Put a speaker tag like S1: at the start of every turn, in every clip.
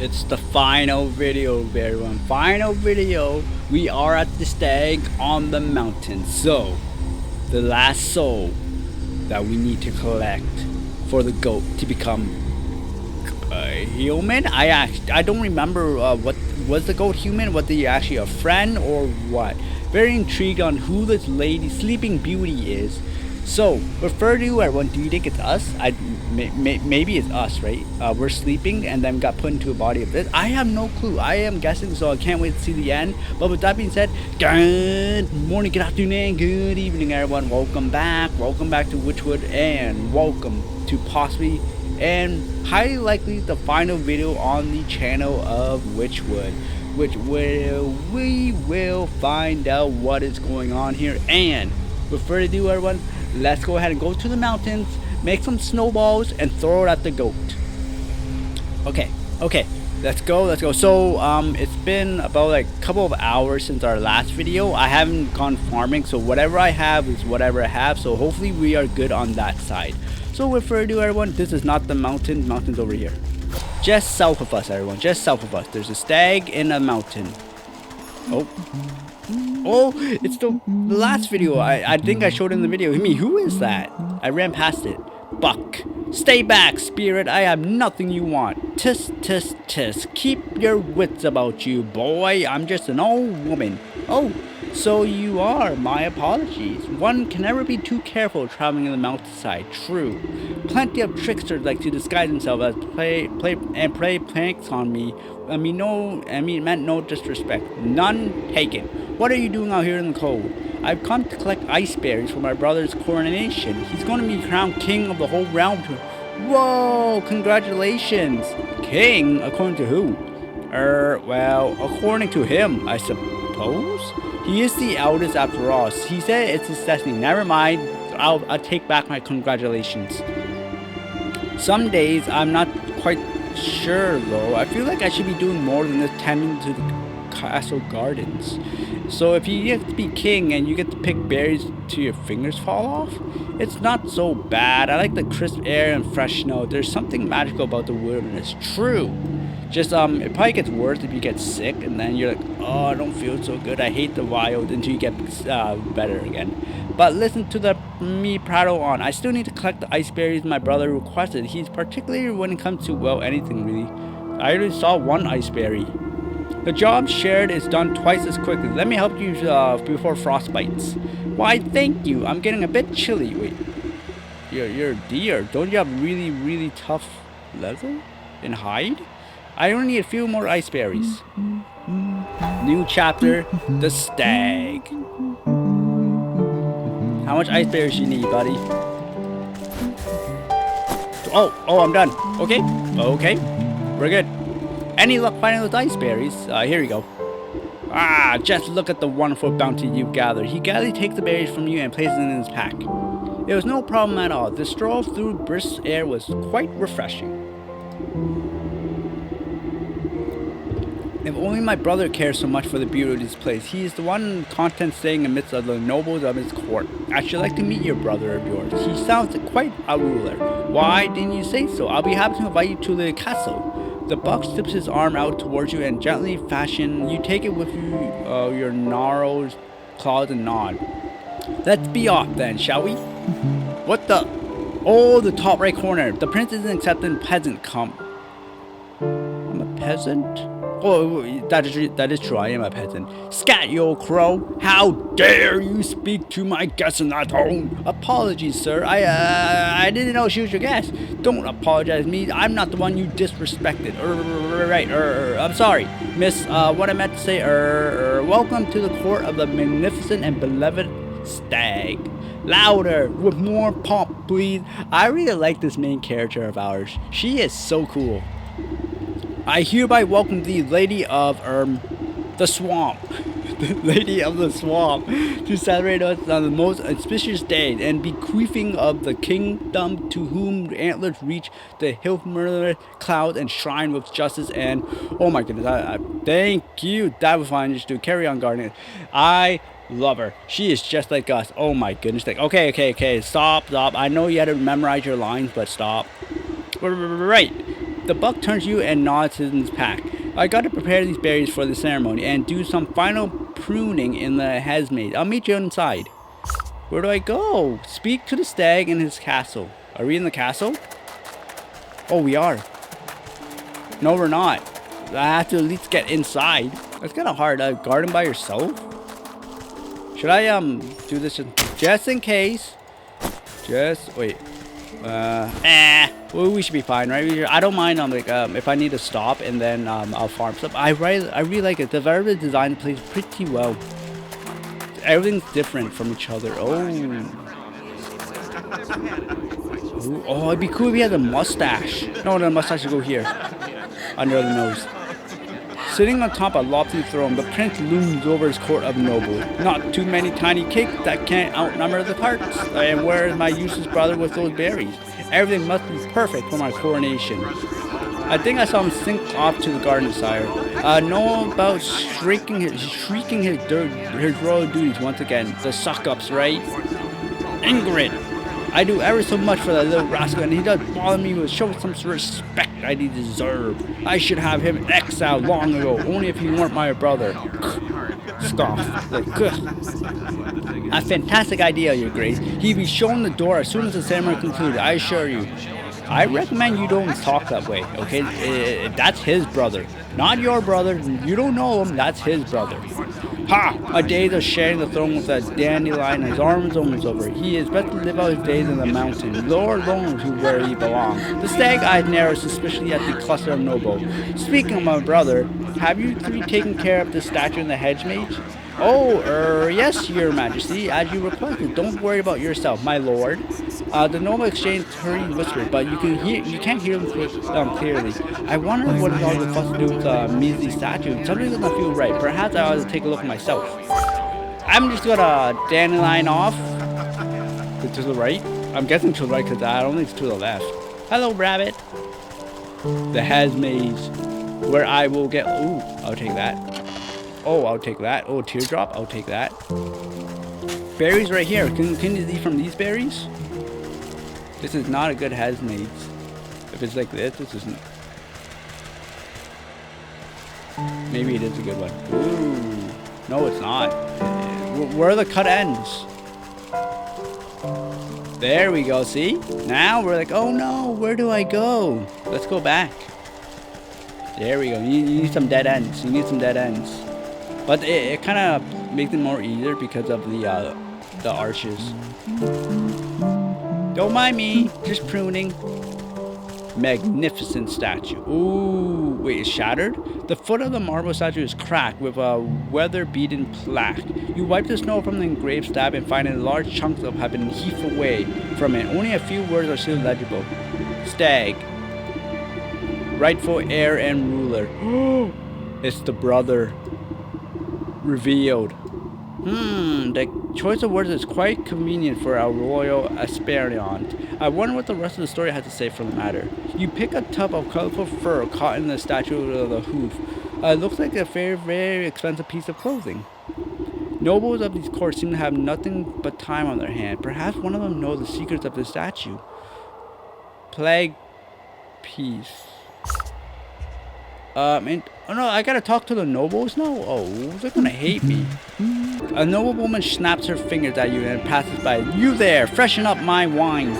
S1: It's the final video, everyone. Final video. We are at the stag on the mountain. So, the last soul that we need to collect for the goat to become human. I don't remember what was the goat human. Was he actually a friend or what? Very intrigued on who this lady, Sleeping Beauty, is. So, refer to everyone. Do you think it's us? Maybe it's us, right? We're sleeping and then got put into a body of this. I have no clue. I am guessing, so I can't wait to see the end. But with that being said, good morning, good afternoon, good evening, everyone. Welcome back. Welcome back to Wytchwood, and welcome to possibly and highly likely the final video on the channel of Wytchwood, which we will find out what is going on here. And without further ado, everyone, let's go ahead and go to the mountains, make some snowballs, and throw it at the goat. Okay, let's go. So it's been about like a couple of hours since our last video. I haven't gone farming, so whatever I have is whatever I have, so hopefully we are good on that side. So without further ado, everyone, this is not the mountain's over here, just south of us, everyone, just south of us. There's a stag in a mountain. Oh, it's the last video. I think I showed in the video. I mean, who is that? I ran past it. Buck. Stay back, spirit. I have nothing you want. Tisk, tisk, tisk. Keep your wits about you, boy. I'm just an old woman. Oh, so you are. My apologies. One can never be too careful traveling in the mountainside. True. Plenty of tricksters like to disguise themselves as play pranks on me. I mean, meant no disrespect. None taken. What are you doing out here in the cold? I've come to collect ice berries for my brother's coronation. He's going to be crowned king of the whole realm. Whoa, congratulations. King? According to who? Well, according to him, I suppose? He is the eldest after all. He said it's his destiny. Never mind. I'll take back my congratulations. Some days I'm not quite sure though. I feel like I should be doing more than this, tending to the castle gardens. So if you get to be king and you get to pick berries till your fingers fall off, it's not so bad. I like the crisp air and fresh snow. There's something magical about the wilderness. True. Just it probably gets worse if you get sick and then you're like, oh, I don't feel so good. I hate the wild, until you get better again. But listen to me prattle on. I still need to collect the ice berries my brother requested. He's particularly when it comes to, well, anything really. I already saw one ice berry. The job shared is done twice as quickly. Let me help you before frost bites. Why, thank you. I'm getting a bit chilly. Wait, you're a deer. Don't you have really tough leather and hide? I only need a few more ice berries. New chapter, the stag. How much ice berries you need, buddy? Oh, I'm done. Okay, we're good. Any luck finding those ice berries? Here we go. Just look at the wonderful bounty you've gathered. He gladly takes the berries from you and places them in his pack. It was no problem at all. The stroll through brisk air was quite refreshing. If only my brother cares so much for the beauty of this place. He is the one content staying amidst the nobles of his court. I should like to meet your brother of yours. He sounds quite a ruler. Why didn't you say so? I'll be happy to invite you to the castle. The buck slips his arm out towards you and gently fashion. You take it with you, your gnarled claws and nod. Let's be off then, shall we? What the? Oh, the top right corner. The prince isn't accepting peasant come. I'm a peasant? Oh, that is true. I am a peasant. Scat, you old crow! How dare you speak to my guest in that tone? Apologies, sir. I didn't know she was your guest. Don't apologize to me. I'm not the one you disrespected. Right. I'm sorry, miss. What I meant to say. Welcome to the court of the magnificent and beloved stag. Louder, with more pomp, please. I really like this main character of ours. She is so cool. I hereby welcome the Lady of the Swamp, the Lady of the Swamp, to celebrate us on the most auspicious day and bequeathing of the kingdom to whom antlers reach the hill murder cloud and shine with justice and, oh my goodness, I thank you. That was fine. Just do carry on, gardening. I love her. She is just like us. Oh my goodness. Like, okay. Stop. I know you had to memorize your lines, but stop. Right. The buck turns you and nods in his pack. I gotta prepare these berries for the ceremony and do some final pruning in the hazmaid. I'll meet you inside. Where do I go? Speak to the stag in his castle. Are we in the castle? Oh, we are. No, we're not. I have to at least get inside. That's kind of hard. Garden by yourself? Should I do this just in case? Just wait. Well, we should be fine, right? I don't mind. If I need to stop and then I'll farm stuff. I really like it. The very design plays pretty well. Everything's different from each other. Oh. Ooh, oh, it'd be cool if he had a mustache. No, the mustache should go here, under the nose. Sitting on top of a lofty throne, the prince looms over his court of nobles. Not too many tiny cakes that can't outnumber the tarts. And where is my useless brother with those berries? Everything must be perfect for my coronation. I think I saw him sink off to the garden, sire. Know about shrieking his royal duties once again. The suck-ups, right? Ingrid! I do ever so much for that little rascal, and he does bother me with show some respect I deserve. I should have him exiled long ago, only if he weren't my brother. Scoff. Like, a fantastic idea, Your Grace. He'd be shown the door as soon as the ceremony concluded, I assure you. I recommend you don't talk that way, okay? That's his brother, not your brother. You don't know him, that's his brother. Ha! My days of sharing the throne with a dandelion, his arm is almost over. He is better to live out his days in the mountain. Lord knows where he belongs. The stag eyed narrow suspiciously at the cluster of nobles. Speaking of my brother, have you three taken care of the statue in the hedge mage? Oh, yes, Your Majesty, as you requested. Don't worry about yourself, my lord. The noble exchanged hurried whispers, but you can't hear them clearly. I wonder what is all the fuss to do with the measly statue. Something doesn't feel right. Perhaps I ought to take a look myself. I'm just gonna dandelion off to the right. I'm guessing to the right because I don't think it's to the left. Hello, rabbit. The hazmaze, where I will get. Ooh, I'll take that. Oh, I'll take that. Oh, teardrop. I'll take that. Berries right here. Can you eat from these berries? This is not a good hazmaid. If it's like this isn't. Maybe it is a good one. Ooh. No, it's not. Where are the cut ends? There we go. See? Now we're like, oh no, where do I go? Let's go back. There we go. You need some dead ends. You need some dead ends. But it kind of makes it more easier because of the arches. Don't mind me, just pruning. Magnificent statue. Ooh, wait, it's shattered? The foot of the marble statue is cracked with a weather-beaten plaque. You wipe the snow from the engraved slab and find that large chunks have been heaped away from it. Only a few words are still legible. Stag. Rightful heir and ruler. It's the brother. Revealed. The choice of words is quite convenient for our royal aspirant. I wonder what the rest of the story has to say for the matter. You pick a tub of colorful fur caught in the statue of the hoof. It looks like a very, very expensive piece of clothing. Nobles of these courts seem to have nothing but time on their hand. Perhaps one of them knows the secrets of the statue. Plague piece. Oh no, I gotta talk to the nobles now? Oh, they're gonna hate me. A noble woman snaps her fingers at you and passes by. You there, freshen up my wine.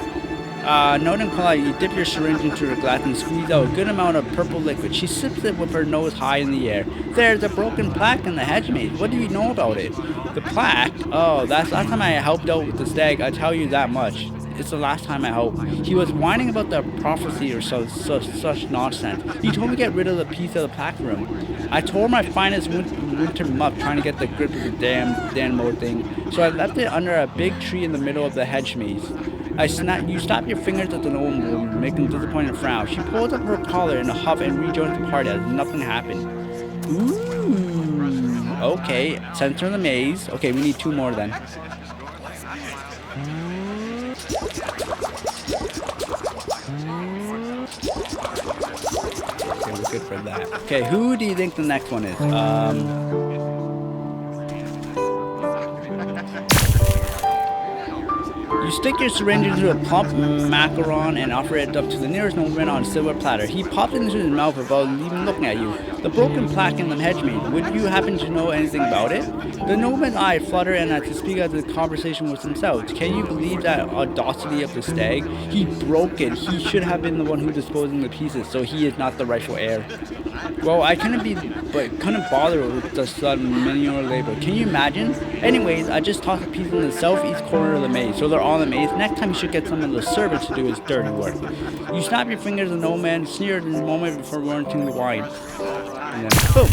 S1: Noting polite, you dip your syringe into her glass and squeeze out a good amount of purple liquid. She sips it with her nose high in the air. There's a broken plaque in the hedge maze. What do you know about it? The plaque? Oh, that's last time I helped out with the stag. I tell you that much. It's the last time I hope. He was whining about the prophecy or such nonsense. He told me to get rid of the piece of the plaque room. I tore my finest winter muff trying to get the grip of the damn old thing. So I left it under a big tree in the middle of the hedge maze. You snap your fingers at the old woman, making a disappointed frown. She pulls up her collar in a huff and rejoins the party as nothing happened. Ooh. Okay, center the maze. Okay, we need two more then. Okay, we're good for that. Okay, who do you think the next one is? You stick your syringe into a plump macaron and offer it up to the nearest nobleman on a silver platter. He popped it into his mouth without even looking at you. The broken plaque in the hedgemaid. Would you happen to know anything about it? The nobleman's eye fluttered and had to speak as the conversation was themselves. Can you believe that audacity of the stag? He broke it. He should have been the one who disposed of the pieces, so he is not the rightful heir. Well, I couldn't bother with the sudden manual labor. Can you imagine? Anyways, I just tossed the pieces in the southeast corner of the maze, so they're on the maze. Next time you should get some of the servants to do his dirty work. You snap your fingers and the old man sneered in a moment before warranting the wine. And then, boom!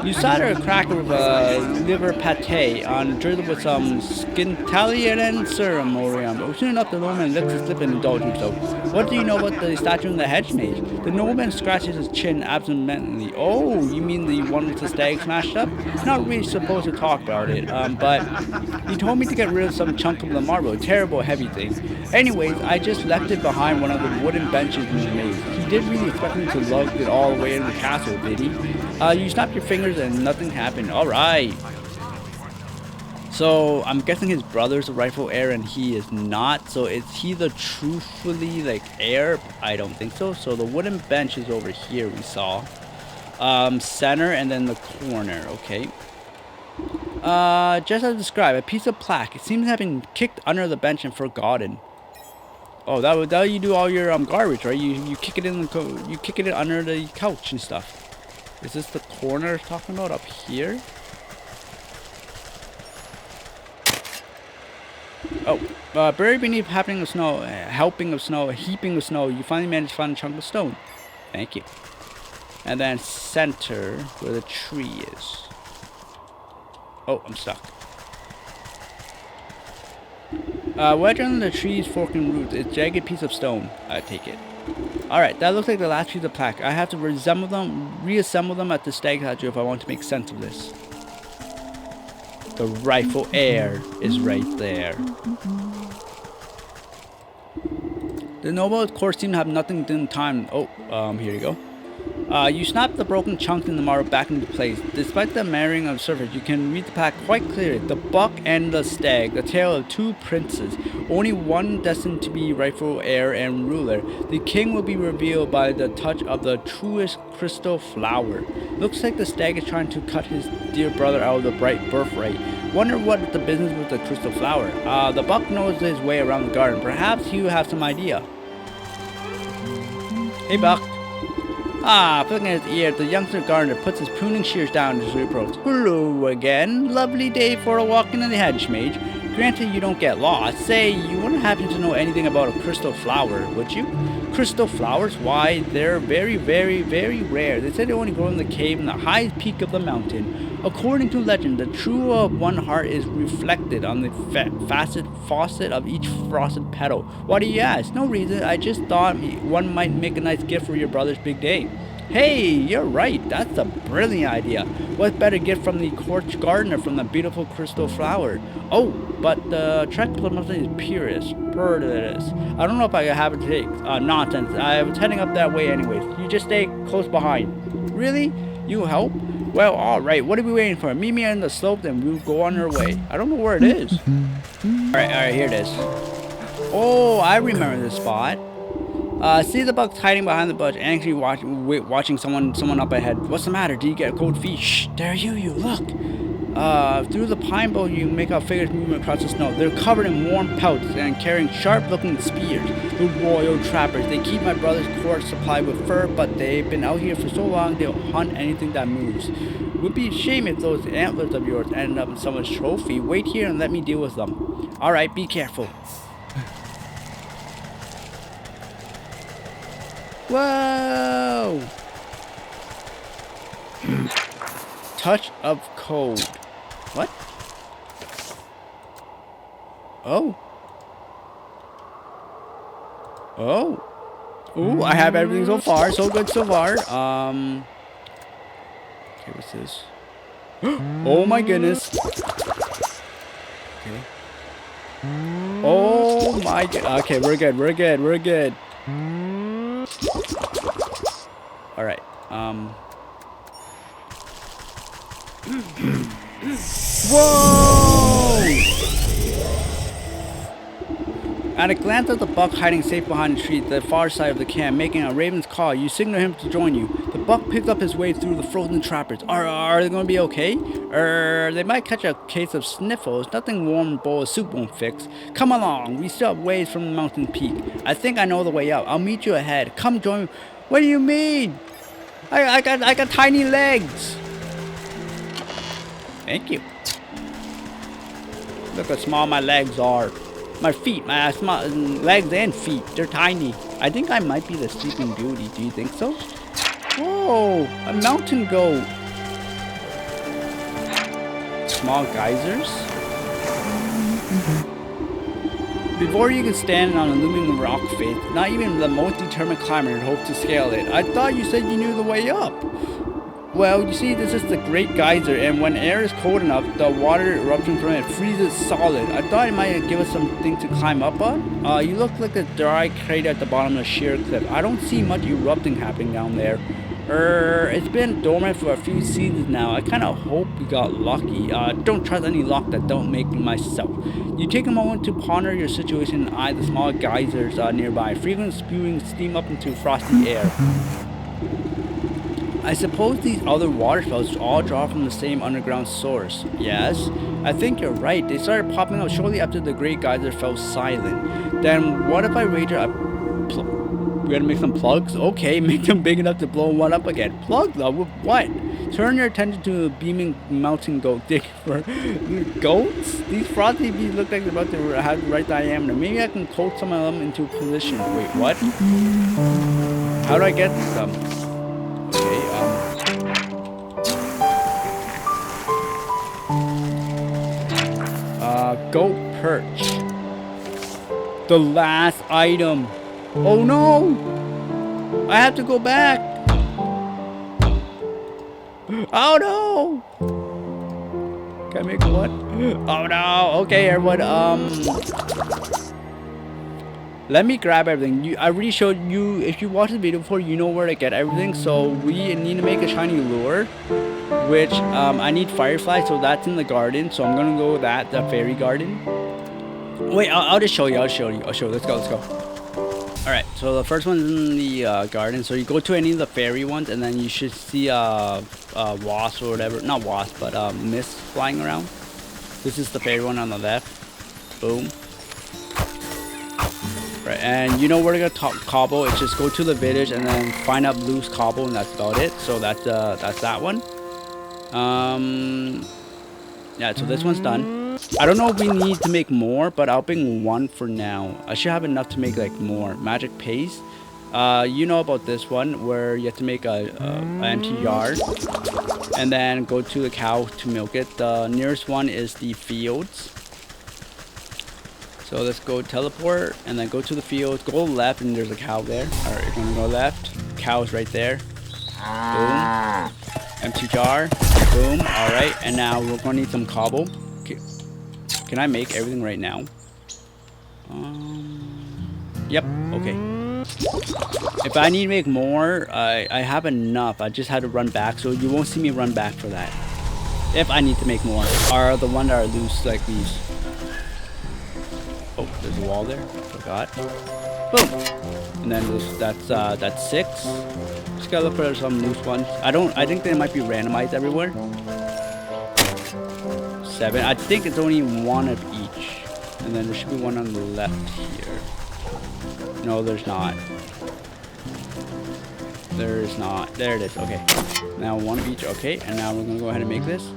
S1: You cider a cracker with liver pate on drizzled with some scintillation and ceremonium. But soon enough, the nobleman lets his slip and indulge himself. What do you know about the statue in the hedgemaid? The nobleman scratches his chin absentmindedly. Oh, you mean the one with the stag smashed up? Not really supposed to talk about it, but he told me to get rid of some chunk of the marble. Terrible heavy thing. Anyways, I just left it behind one of the wooden benches in the maze. He didn't really expect me to lug it all the way in the castle, did he? You snap your fingers and nothing happened. Alright. So, I'm guessing his brother's the rightful heir and he is not. So, is he the truthfully, heir? I don't think so. So, the wooden bench is over here, we saw. Center and then the corner. Okay. Just as described, a piece of plaque. It seems to have been kicked under the bench and forgotten. Oh, that you do all your garbage, right? You kick it in you kick it under the couch and stuff. Is this the corner talking about up here? Oh, buried beneath a heaping of snow, you finally managed to find a chunk of stone. Thank you. And then center where the tree is. Oh, I'm stuck. Wedged under the tree's forking roots is a jagged piece of stone. I take it. Alright, that looks like the last piece of plaque. I have to reassemble them at the stag statue if I want to make sense of this. The rightful heir is right there. The noble, of course, seemed to have nothing in time. Oh, here you go. You snap the broken chunks in the marble back into place. Despite the marring of the surface, you can read the plaque quite clearly. The buck and the stag, the tale of two princes, only one destined to be rightful heir and ruler. The king will be revealed by the touch of the truest crystal flower. Looks like the stag is trying to cut his dear brother out of the bright birthright. Wonder what the business with the crystal flower. The buck knows his way around the garden. Perhaps he will have some idea. Hey, buck. Flicking at his ear, the youngster gardener puts his pruning shears down as he approaches. Hello again. Lovely day for a walk in the hedge-mage. Granted, you don't get lost. Say, you wouldn't happen to know anything about a crystal flower, would you? Crystal flowers? Why, they're very, very, very rare. They say they only grow in the cave in the highest peak of the mountain. According to legend, the true of one heart is reflected on the faucet of each frosted petal. Why do you ask? No reason. I just thought one might make a nice gift for your brother's big day. Hey, you're right. That's a brilliant idea. What better gift from the court gardener from the beautiful crystal flower? Oh, but the trek to the mountain is purest. I don't know if I have it today. Nonsense. I was heading up that way anyways. You just stay close behind. Really? You help? Well, alright. What are we waiting for? Meet me on the slope, then we'll go on our way. I don't know where it is. Alright, here it is. Oh, I remember this spot. See the buck hiding behind the bush, anxiously watching someone up ahead. What's the matter? Do you get cold feet? Shh, there you look. Through the pine bough, you make out figures moving across the snow. They're covered in warm pelts and carrying sharp-looking spears. The royal trappers. They keep my brother's court supplied with fur, but they've been out here for so long they'll hunt anything that moves. Would be a shame if those antlers of yours ended up in someone's trophy. Wait here and let me deal with them. Alright, be careful. Whoa! Touch of cold. What? Oh. Oh. Ooh, I have everything so far. So good so far. Okay, what's this? Oh my goodness. Okay. Oh my god. Okay, we're good. Alright, Whoa! At a glance at the buck hiding safe behind a tree at the far side of the camp, making a raven's call, you signal him to join you. The buck picks up his way through the frozen trappers. Are they going to be okay? They might catch a case of sniffles. Nothing warm and bowl of soup won't fix. Come along, we still have ways from the mountain peak. I think I know the way up. I'll meet you ahead. Come join me. What do you mean? I got tiny legs. Thank you. Look how small my legs are. My feet, my small legs and feet, they're tiny. I think I might be the Sleeping Beauty. Do you think so? Whoa, a mountain goat. Small geysers. Before you can stand on a looming rock face, not even the most determined climber would hope to scale it. I thought you said you knew the way up. Well, you see, this is the Great Geyser, and when air is cold enough, the water erupting from it freezes solid. I thought it might give us something to climb up on. You look like a dry crater at the bottom of a sheer cliff. I don't see much erupting happening down there. It's been dormant for a few seasons now. I kind of hope we got lucky. Don't trust any luck that don't make myself. You take a moment to ponder your situation and eye the small geysers nearby, frequently spewing steam up into frosty air. I suppose these other waterfalls all draw from the same underground source. Yes, I think you're right. They started popping up shortly after the Great Geyser fell silent. Then what if I wager we gotta make some plugs? Okay, make them big enough to blow one up again. Plug them with what? Turn your attention to a beaming mountain goat. Dig for goats? These frosty bees look like they're about to have the right diameter. Maybe I can coat some of them into position. Wait, what? How do I get them? Okay, goat perch. The last item. Oh no! I have to go back. Oh no! Can I make what? Oh no! Okay, everyone. Let me grab everything. I already showed you. If you watched the video before, you know where to get everything. So we need to make a shiny lure, which I need firefly. So that's in the garden. So I'm gonna go with that, the fairy garden. Wait, I'll just show you. Let's go. Let's go. All right. So the first one's in the garden. So you go to any of the fairy ones, and then you should see wasp or whatever. Not wasp, but mist flying around. This is the fairy one on the left. Boom. Right, and you know where to go cobble. It's just go to the village and then find out loose cobble, and that's about it. So that's that one. Yeah, so this one's done. I don't know if we need to make more, but I'll bring one for now. I should have enough to make like more. Magic paste. You know about this one where you have to make a empty yard and then go to the cow to milk it. The nearest one is the fields. So let's go teleport and then go to the fields. Go left and there's a cow there. Alright, you're gonna go left. Cow's right there. Boom. Empty jar. Boom. Alright, and now we're gonna need some cobble. Okay. Can I make everything right now? Yep, okay. If I need to make more, I have enough. I just had to run back, so you won't see me run back for that. If I need to make more. Are the ones that are loose like these. Oh, there's a wall there. Forgot. Boom. And then that's 6. Just gotta look for some loose ones. I think they might be randomized everywhere. 7. I think it's only one of each. And then there should be one on the left here. No, there's not. There is not. There it is. Okay. Now one of each. Okay. And now we're gonna go ahead and make this.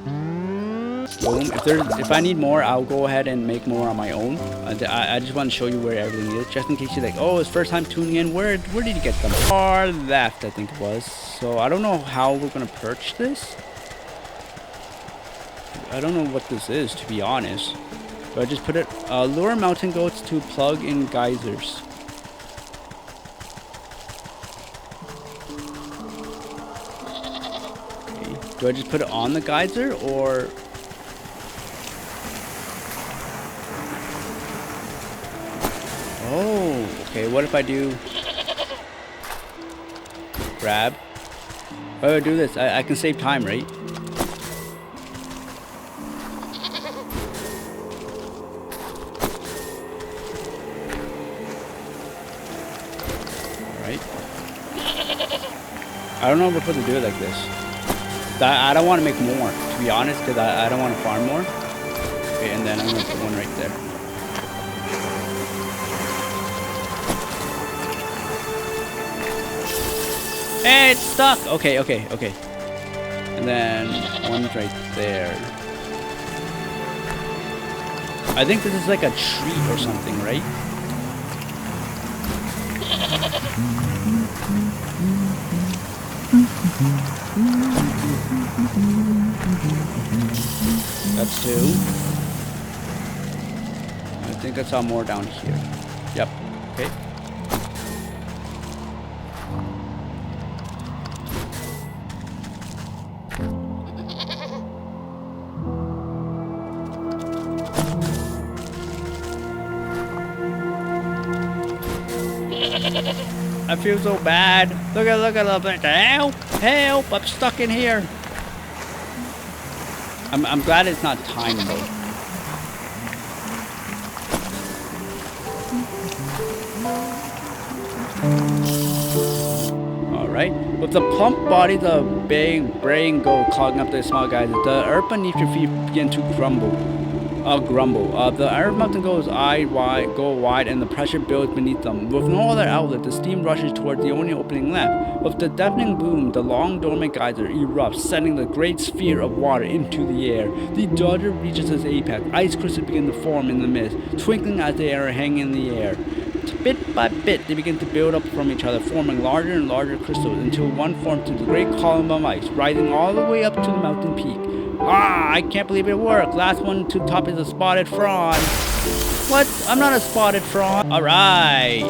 S1: Boom. If I need more, I'll go ahead and make more on my own. I just want to show you where everything is, just in case you're like, oh, it's first time tuning in. Where did you get them? Far left, I think it was. So I don't know how we're gonna perch this. I don't know what this is, to be honest. So I just put it. Lure mountain goats to plug in geysers. Okay. Do I just put it on the geyser or? Oh, okay. What if I do grab? If I do this, I can save time, right? Alright. I don't know if we're supposed to do it like this. I don't want to make more, to be honest, because I don't want to farm more. Okay, and then I'm going to put one right there. Hey, it's stuck! Okay. And then one's right there. I think this is like a tree or something, right? That's 2. I think I saw more down here. Yep. Okay. I feel so bad. Look at help! I'm stuck in here. I'm glad it's not timed though. Alright. With the plump body, the big brain go clogging up the small guys, the earth beneath your feet begin to grumble. The earth mountain goes wide, and the pressure builds beneath them. With no other outlet, the steam rushes toward the only opening left. With the deafening boom, the long dormant geyser erupts, sending the great sphere of water into the air. The dodger reaches its apex. Ice crystals begin to form in the mist, twinkling as they are hanging in the air. Bit by bit, they begin to build up from each other, forming larger and larger crystals until one forms into the great column of ice, rising all the way up to the mountain peak. Ah, I can't believe it worked. Last one to top is a spotted frond. What? I'm not a spotted frond. Alright.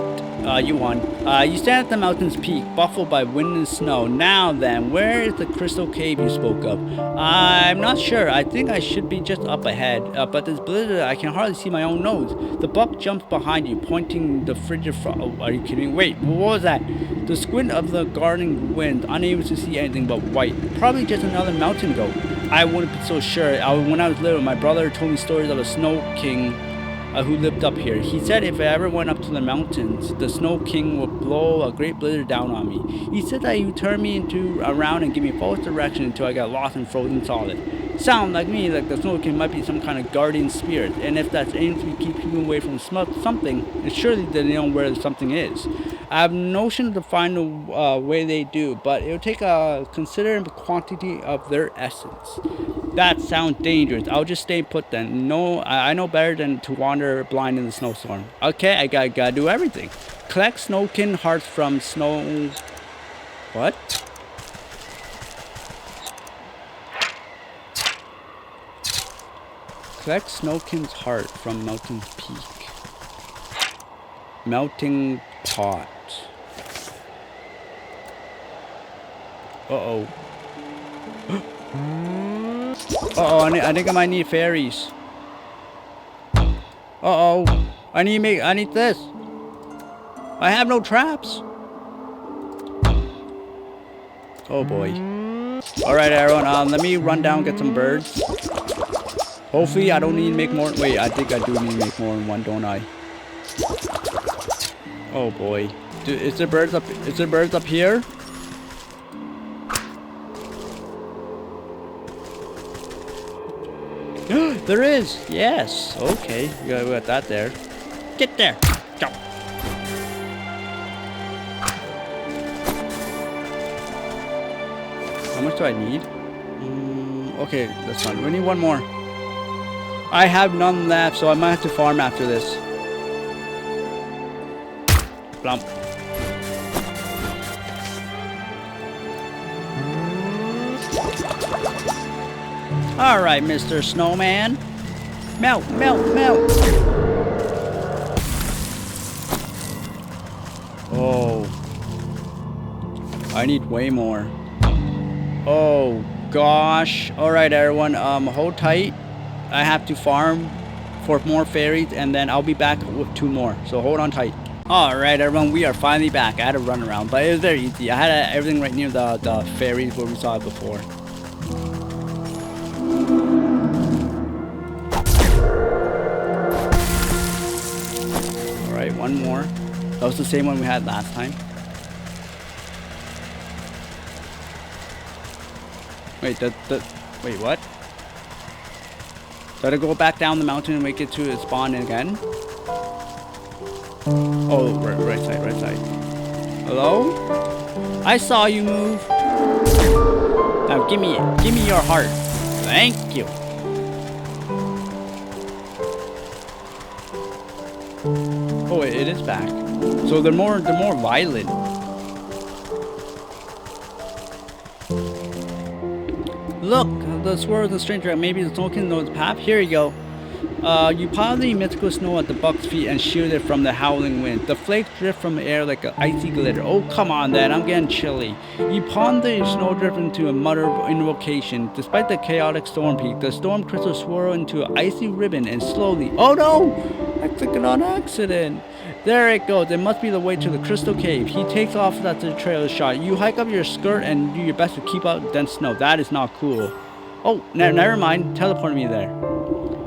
S1: You won. You stand at the mountain's peak, buffeted by wind and snow. Now then, where is the crystal cave you spoke of? I'm not sure. I think I should be just up ahead. But this blizzard, I can hardly see my own nose. The buck jumps behind you, pointing the frigid frog. Oh, are you kidding? Wait, what was that? The squint of the guarding wind, unable to see anything but white. Probably just another mountain goat. I wouldn't be so sure. When I was little, my brother told me stories of a snow king who lived up here. He said if I ever went up to the mountains, the Snow King would blow a great blizzard down on me. He said that he would turn me around and give me false direction until I got lost and frozen solid. Sound like me, like the Snow King might be some kind of guardian spirit, and if that's aimed to keep people away from something, it's surely they know where something is. I have no notion to find a way they do, but it would take a considerable quantity of their essence. That sounds dangerous. I'll just stay put then. No, I know better than to wander blind in the snowstorm. Okay, I gotta do everything. Collect Snowkin hearts from snow... What? Collect Snowkin's heart from Mountain Peak. Melting pot. Uh-oh. Uh-oh, I think I might need fairies. Uh-oh. I need this. I have no traps. Oh boy. Alright everyone, let me run down and get some birds. Hopefully I don't need to make more. Wait, I think I do need to make more than one, don't I? Oh boy. Is there birds up here? There is! Yes! Okay, we got that there. Get there! Go! How much do I need? Okay, that's fine. We need one more. I have none left, so I might have to farm after this. Plump. Alright, Mr. Snowman. Melt, melt, melt. Oh. I need way more. Oh, gosh. Alright, everyone. Hold tight. I have to farm for more fairies, and then I'll be back with 2 more. So hold on tight. Alright, everyone. We are finally back. I had to run around, but it was very easy. I had everything right near the fairies where we saw it before. One more. That was the same one we had last time. Wait, wait, what? Did I go back down the mountain and make it to its spawn again? Oh, right side, right side. Hello? I saw you move. Now give me it. Give me your heart. Thank you. Oh, it is back. So they're more violent. Look, the swirl of the stranger. Maybe the snow can know its path. Here you go. You pile the mythical snow at the buck's feet and shield it from the howling wind. The flakes drift from the air like an icy glitter. Oh, come on, Dad, I'm getting chilly. You pawn the snowdrift into a mutter of invocation. Despite the chaotic storm peak, the storm crystals swirl into an icy ribbon and slowly... Oh no! I clicked it on accident. There it goes. It must be the way to the crystal cave. He takes off as the trail is shot. You hike up your skirt and do your best to keep out dense snow. That is not cool. Oh, never mind. Teleport me there.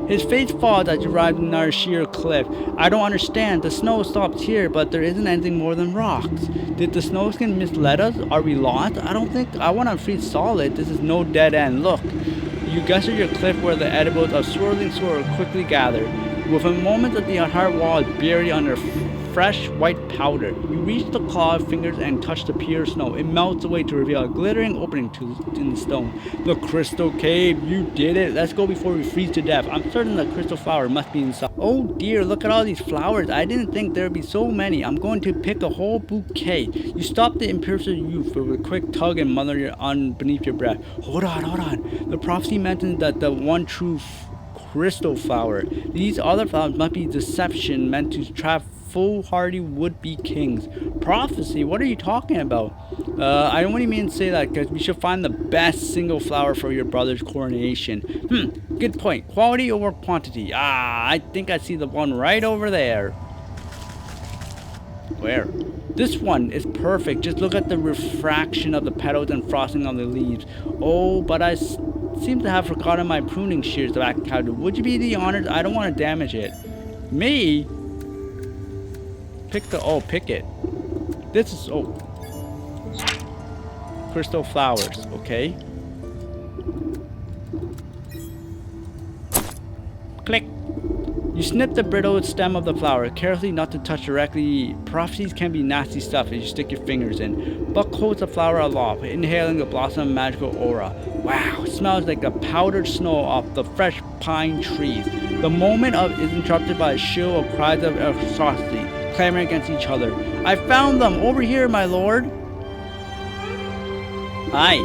S1: His face falls as you arrive near a sheer cliff. I don't understand. The snow stops here, but there isn't anything more than rocks. Did the snowskin mislead us? Are we lost? I don't think I want to freeze solid. This is no dead end. Look. You guessed your cliff where the edibles of swirling swirl quickly gather. With a moment that the entire wall is buried under fresh white powder. You reach the clawed fingers and touch the pure snow. It melts away to reveal a glittering opening in the stone. The crystal cave. You did it. Let's go before we freeze to death. I'm certain the crystal flower must be inside. Oh dear, look at all these flowers. I didn't think there would be so many. I'm going to pick a whole bouquet. You stop the impulsive youth with a quick tug and mutter on beneath your breath. Hold on. The prophecy mentions that the one true crystal flower. These other flowers must be deception meant to trap foolhardy would-be kings. Prophecy? What are you talking about? I only mean to say that because we should find the best single flower for your brother's coronation. Good point. Quality over quantity. I think I see the one right over there. Where? This one is perfect. Just look at the refraction of the petals and frosting on the leaves. Oh, but I seem to have forgotten my pruning shears back out. Would you be the honored? I don't want to damage it. Me? Pick it. This is, crystal flowers, okay. Click. You snip the brittle stem of the flower, carefully not to touch directly. Prophecies can be nasty stuff as you stick your fingers in. Buck holds the flower aloft, inhaling the blossom magical aura. Wow, it smells like the powdered snow off the fresh pine trees. The moment is interrupted by a shrill of cries of atrocity, clamoring against each other. I found them! Over here, my lord! Hi.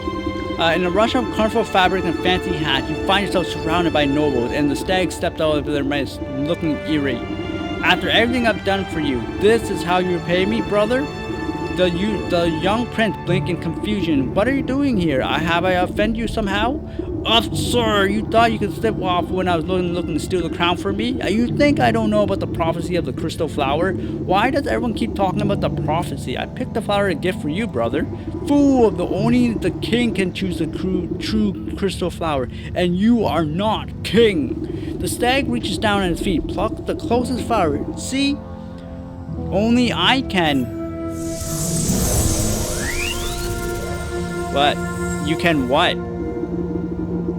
S1: In a rush of colorful fabric and fancy hats, you find yourself surrounded by nobles, and the stag stepped out of their midst, looking eerie. After everything I've done for you, this is how you repay me, brother? The young prince blinked in confusion. What are you doing here? Have I offended you somehow? Sir, you thought you could slip off when I was looking to steal the crown from me? You think I don't know about the prophecy of the crystal flower? Why does everyone keep talking about the prophecy? I picked the flower a gift for you, brother. Fool, only the king can choose the true crystal flower, and you are not king. The stag reaches down at his feet, plucks the closest flower. See? Only I can. What? You can what?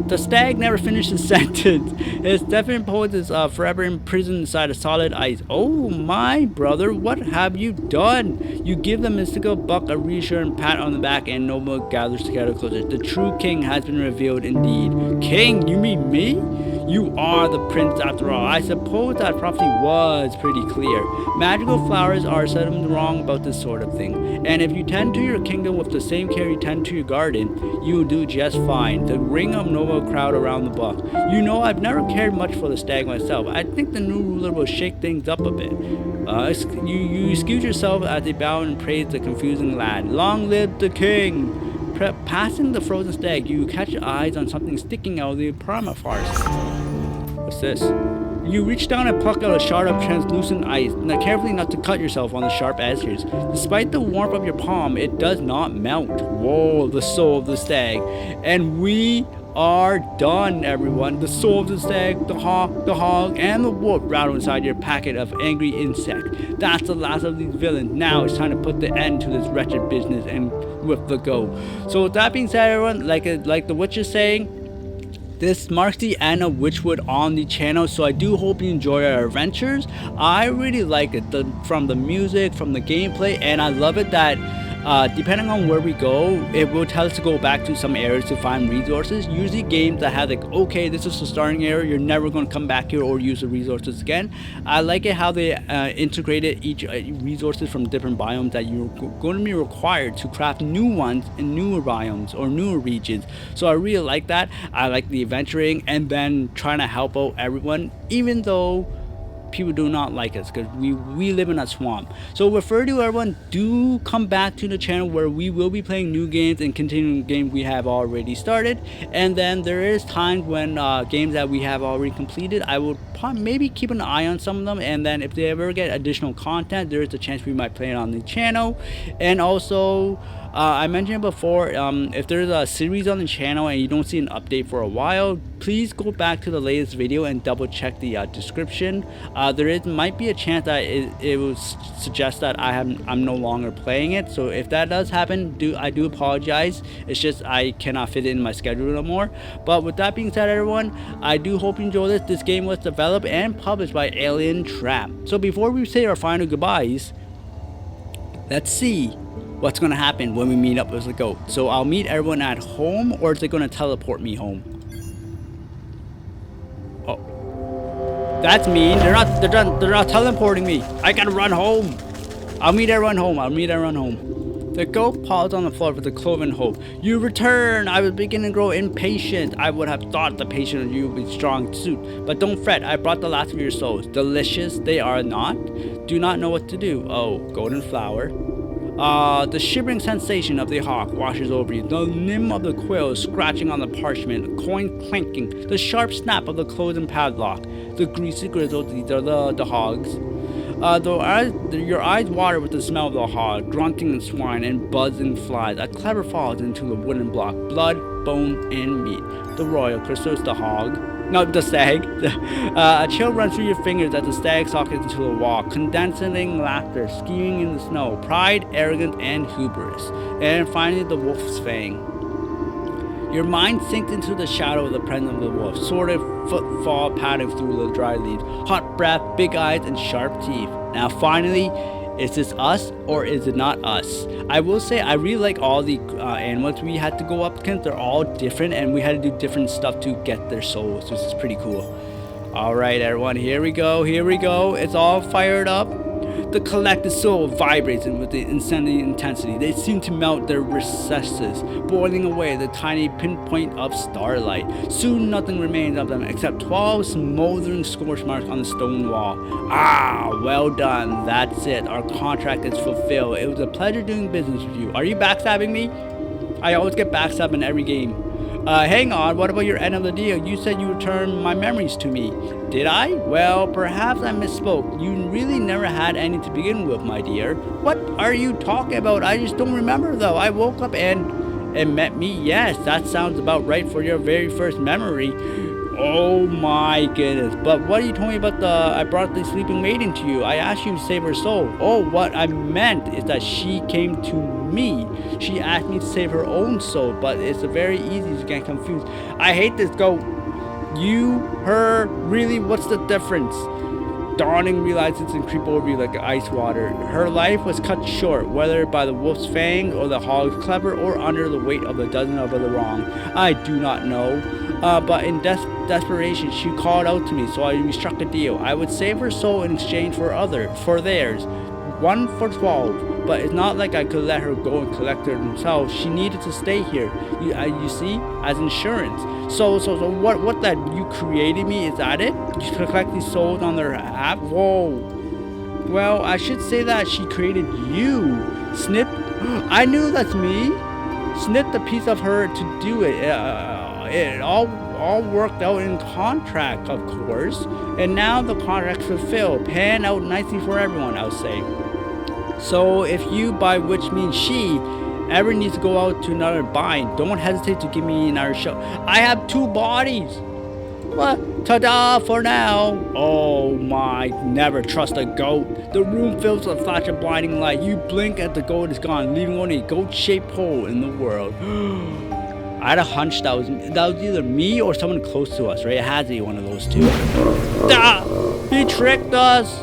S1: The stag never finished his sentence. His deafening poet is forever imprisoned inside a solid ice. Oh my brother, what have you done? You give the mystical buck a reassuring pat on the back and noble gathers together closer. The true king has been revealed indeed. King? You mean me? You are the prince after all. I suppose that prophecy was pretty clear. Magical flowers are seldom wrong about this sort of thing. And if you tend to your kingdom with the same care you tend to your garden, you will do just fine. The ring of noble crowd around the buck. You know, I've never cared much for the stag myself. I think the new ruler will shake things up a bit. You excuse yourself as they bow and praise the confusing lad. Long live the king! Passing the frozen stag, you catch your eyes on something sticking out of the permafrost. What's this? You reach down and pluck out a shard of translucent ice, carefully not to cut yourself on the sharp edges. Despite the warmth of your palm, it does not melt. Whoa, the soul of the stag. And we are done, everyone. The soul of the stag, the hog, and the wolf rattle inside your packet of angry insects. That's the last of these villains. Now it's time to put the end to this wretched business and with the go. So with that being said, everyone, like the witch is saying, this marks the end of Wytchwood on the channel, so I do hope you enjoy our adventures. I really like it, from the music, from the gameplay, and I love it that depending on where we go, it will tell us to go back to some areas to find resources. Usually games that have like, okay, this is the starting area, you're never going to come back here or use the resources again. I like it how they integrated each resources from different biomes that you're going to be required to craft new ones in newer biomes or newer regions. So I really like that. I like the adventuring and then trying to help out everyone, even though people do not like us because we live in a swamp. So refer to everyone, do come back to the channel where we will be playing new games and continuing games we have already started. And then there is times when games that we have already completed, I will maybe keep an eye on some of them, and then if they ever get additional content, there is a chance we might play it on the channel. And also I mentioned before, if there's a series on the channel and you don't see an update for a while, please go back to the latest video and double check the description. There might be a chance that it will suggest that I'm no longer playing it. So if that does happen, I do apologize. It's just I cannot fit it in my schedule no more. But with that being said, everyone, I do hope you enjoy this. This game was developed and published by Alientrap. So before we say our final goodbyes, let's see what's going to happen when we meet up as a goat. So I'll meet everyone at home, or is it going to teleport me home? Oh, that's mean. They're not teleporting me. I gotta run home. I'll meet everyone home. The goat paused on the floor with a cloven hope. You return! I was beginning to grow impatient. I would have thought the patience of you would be strong suit. But don't fret, I brought the last of your souls. Delicious they are not. Do not know what to do. Oh, golden flower. The shivering sensation of the hawk washes over you. The limb of the quill scratching on the parchment, coin clanking, the sharp snap of the closing padlock, the greasy grizzle, these are the hogs. Your eyes water with the smell of the hog, grunting and swine and buzzing flies. A clever falls into the wooden block, blood, bone, and meat. The royal crystals, the hog. No, the stag. A chill runs through your fingers as the stag sockets into the wall. Condensing laughter, skiing in the snow. Pride, arrogance, and hubris. And finally, the wolf's fang. Your mind sinks into the shadow of the presence of the wolf. Sordid footfall pattering through the dry leaves. Hot breath, big eyes, and sharp teeth. Now finally, is this us or is it not us? I will say I really like all the animals we had to go up against. They're all different and we had to do different stuff to get their souls, which is pretty cool. Alright everyone, here we go. It's all fired up. The collective soul vibrates with the insanity intensity. They seem to melt their recesses, boiling away the tiny pinpoint of starlight. Soon nothing remains of them except 12 smoldering scorch marks on the stone wall. Ah, well done. That's it. Our contract is fulfilled. It was a pleasure doing business with you. Are you backstabbing me? I always get backstabbed in every game. Hang on, what about your end of the deal? You said you returned my memories to me. Did I? Well, perhaps I misspoke. You really never had any to begin with, my dear. What are you talking about? I just don't remember, though. I woke up and met me. Yes, that sounds about right for your very first memory. Oh my goodness. But what you told me about I brought the sleeping maiden to you. I asked you to save her soul. Oh, what I meant is that she came to me. She asked me to save her own soul, but it's very easy to get confused. I hate this goat. You, her, really, what's the difference? Dawning realizes and creep over you like ice water. Her life was cut short, whether by the wolf's fang or the hog's clever or under the weight of a dozen of the wrong. I do not know. But in desperation, she called out to me, so we struck a deal. I would save her soul in exchange for theirs. 1 for 12. But it's not like I could let her go and collect her themselves. She needed to stay here. You see, as insurance. So what that you created me? Is that it? You collect these souls on their app? Whoa. Well, I should say that she created you. Snip. I knew that's me. Snipped a piece of her to do it. It all worked out in contract, of course, and now the contract's fulfilled, pan out nicely for everyone, I'll say. So if you, by which means she, Ever needs to go out to another bind, don't hesitate to give me another show. I have 2 bodies. What? Ta-da for now. Oh my, never trust a goat. The room fills with a flash of blinding light. You blink and the goat is gone, leaving only a goat-shaped hole in the world. I had a hunch that was either me or someone close to us, right? It had to be one of those two. Ah! He tricked us!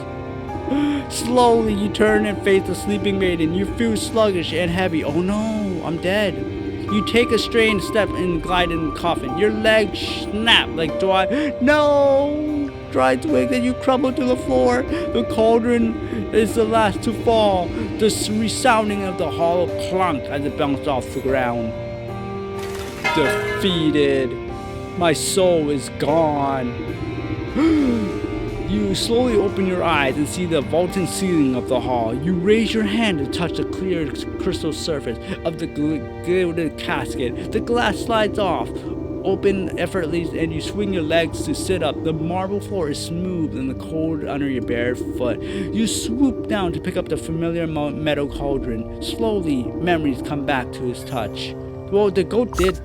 S1: Slowly, you turn and face the sleeping maiden. You feel sluggish and heavy. Oh no, I'm dead. You take a strained step and glide in the coffin. Your legs snap like dry twigs, and you crumble to the floor. The cauldron is the last to fall. The resounding of the hollow clunk as it bounced off the ground. Defeated. My soul is gone. You slowly open your eyes and see the vaulted ceiling of the hall. You raise your hand to touch the clear crystal surface of the gilded casket. The glass slides off, open effortlessly, and you swing your legs to sit up. The marble floor is smooth and the cold under your bare foot. You swoop down to pick up the familiar metal cauldron. Slowly, memories come back to his touch. Well, the goat did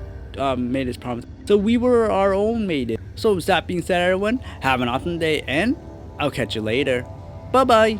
S1: made his promise, so we were our own maiden. So with that being said, everyone, have an awesome day, and I'll catch you later. Bye bye.